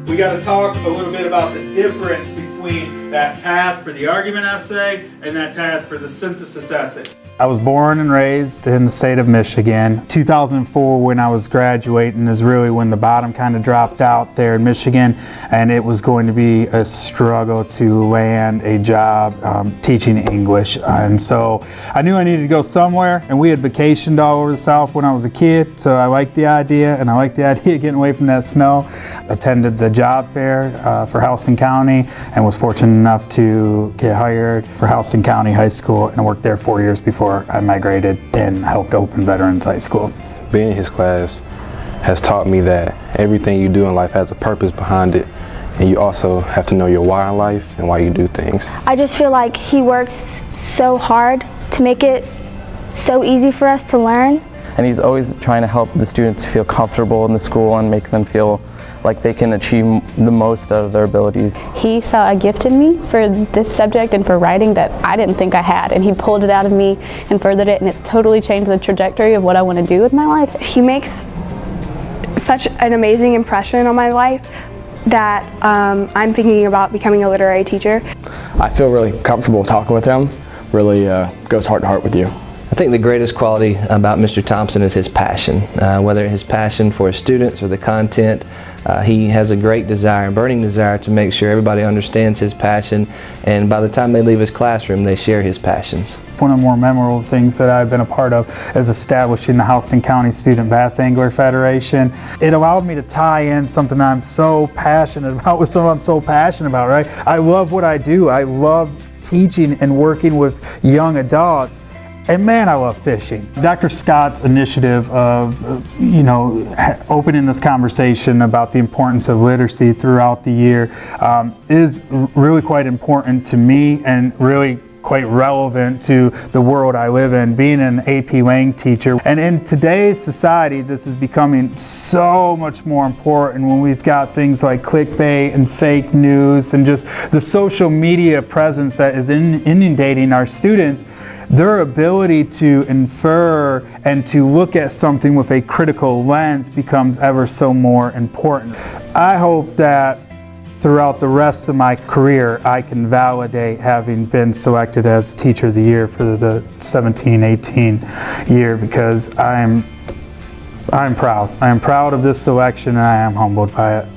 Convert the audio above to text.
we got to talk a little bit about the difference between that task for the argument essay and that task for the synthesis essay. I was born and raised in the state of Michigan. 2004, when I was graduating, is really when the bottom kind of dropped out there in Michigan, and it was going to be a struggle to land a job teaching English. And so I knew I needed to go somewhere, and we had vacationed all over the South when I was a kid, so I liked the idea, and I liked the idea of getting away from that snow. Attended the job fair for Houston County, and was fortunate enough to get hired for Houston County High School, and worked there 4 years before I migrated and helped open Veterans High School. Being in his class has taught me that everything you do in life has a purpose behind it, and you also have to know your why in life and why you do things. I just feel like he works so hard to make it so easy for us to learn. And he's always trying to help the students feel comfortable in the school and make them feel like they can achieve the most out of their abilities. He saw a gift in me for this subject and for writing that I didn't think I had, and he pulled it out of me and furthered it, and it's totally changed the trajectory of what I want to do with my life. He makes such an amazing impression on my life that I'm thinking about becoming a literary teacher. I feel really comfortable talking with him, really goes heart to heart with you. I think the greatest quality about Mr. Thompson is his passion, whether his passion for his students or the content. He has a great desire, burning desire to make sure everybody understands his passion, and by the time they leave his classroom, they share his passions. One of the more memorable things that I've been a part of is establishing the Houston County Student Bass Angler Federation. It allowed me to tie in something I'm so passionate about with something I'm so passionate about, right? I love what I do. I love teaching and working with young adults. And man, I love fishing. Dr. Scott's initiative of, opening this conversation about the importance of literacy throughout the year is really quite important to me and really quite relevant to the world I live in, being an AP Lang teacher. And in today's society, this is becoming so much more important when we've got things like clickbait and fake news and just the social media presence that is inundating our students. Their ability to infer and to look at something with a critical lens becomes ever so more important. I hope that throughout the rest of my career, I can validate having been selected as Teacher of the Year for the 17-18 year, because I am proud. I am proud of this selection, and I am humbled by it.